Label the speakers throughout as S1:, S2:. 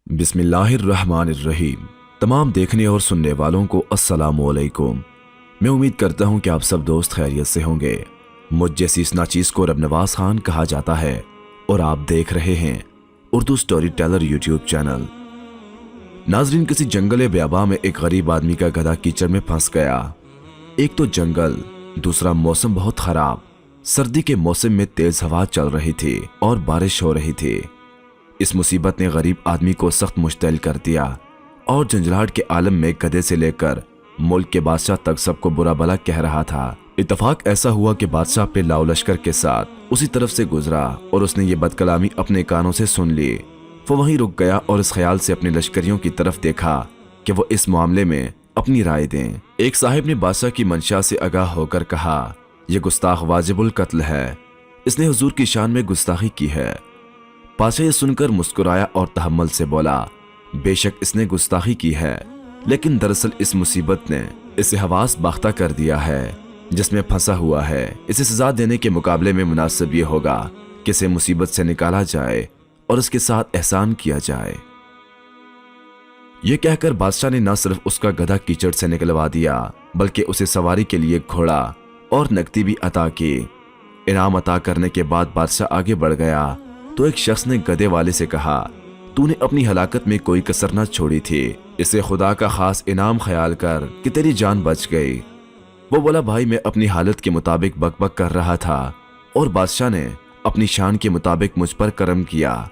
S1: बिस्मिल्लाहिर्रहमानिर्रहीम। तमाम देखने और सुनने वालों को अस्सलामुअलैकुम। मैं उम्मीद करता हूं कि आप सब दोस्त खैरियत से होंगे। मुझ जैसी इस नाचीज़ को रब नवाज खान कहा जाता है और आप देख रहे हैं Urdu story teller YouTube channel. नाजरीन, किसी जंगल बेआबा में एक गरीब आदमी का गधा कीचड़ में फंस गया। एक तो जंगल, दूसरा मौसम बहुत खराब। सर्दी के मौसम में तेज हवा चल रही थी और बारिश हो रही थी। इस मुसीबत ने गरीब आदमी को सख्त मुश्तइल कर दिया और झंझलाहट के आलम में गधे से लेकर मुल्क के बादशाह तक सबको बुरा भला कह रहा था। इत्तफाक ऐसा हुआ कि बादशाह अपने लाओ लश्कर के साथ उसी तरफ से गुजरा और उसने ये बदकलामी अपने कानों से सुन ली। वो वहीं रुक गया और इस ख्याल से अपने लश्करियों की तरफ देखा कि वो इस मामले में अपनी राय दें। एक साहिब ने बादशाह की मंशा से आगाह होकर कहा, यह गुस्ताख वाजिबुल कत्ल है, इसने हुजूर की शान में गुस्ताखी की है। बादशाह ये सुनकर मुस्कुराया और तहम्मुल से बोला, बेशक इसने गुस्ताखी की है, लेकिन दरअसल इस मुसीबत ने इसे हवास बाख्ता कर दिया है जिसमें फंसा हुआ है। इसे सजा देने के मुकाबले में मुनासिब ये होगा कि इसे मुसीबत से निकाला जाए और इसके साथ एहसान किया जाए। यह कहकर बादशाह ने न सिर्फ उसका गधा कीचड़ से निकलवा दिया बल्कि उसे सवारी के लिए घोड़ा और नकदी भी अता की। इनाम अता करने के बाद बादशाह आगे बढ़ गया तो एक शख्स ने गधे वाले से कहा, तूने अपनी हलाकत में कोई कसर न छोड़ी थी, इसे खुदा का खास इनाम ख्याल कर कि तेरी जान बच गई। वो बोला, भाई मैं अपनी हालत के मुताबिक बकबक कर रहा था और बादशाह ने अपनी शान के मुताबिक मुझ पर करम किया।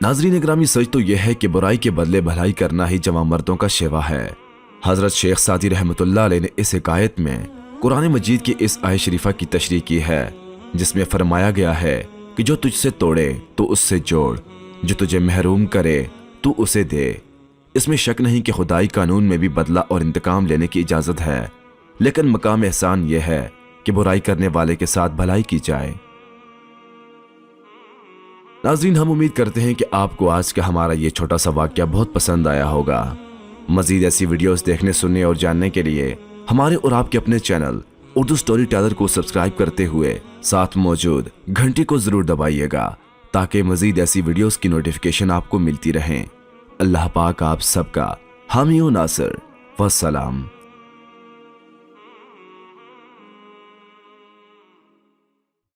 S1: नाजरीन इकरामी, सच तो यह है कि बुराई के बदले भलाई करना ही जवां मर्दों का शेवा है। हजरत शेख सादी रहमतुल्लाह अलैह ने इस हिकायत में कुरान मजीद की इस आयत शरीफा की तशरीह की है जिसमें फरमाया गया है कि जो तुझसे तोड़े तो उससे जोड़, जो तुझे महरूम करे तू उसे दे। इसमें शक नहीं कि खुदाई कानून में भी बदला और इंतकाम लेने की इजाजत है, लेकिन मकाम एहसान यह है कि बुराई करने वाले के साथ भलाई की जाए। नाज़रीन, हम उम्मीद करते हैं कि आपको आज का हमारा ये छोटा सा वाक़या बहुत पसंद आया होगा। मजीद ऐसी वीडियोस देखने, सुनने और जानने के लिए हमारे और आपके अपने चैनल उर्दू स्टोरी टेलर को सब्सक्राइब करते हुए साथ मौजूद घंटी को जरूर दबाइएगा ताकि मजीद ऐसी वीडियोस की नोटिफिकेशन आपको मिलती रहें। अल्लाह पाक आप सबका हामी व नासिर। वस्सलाम।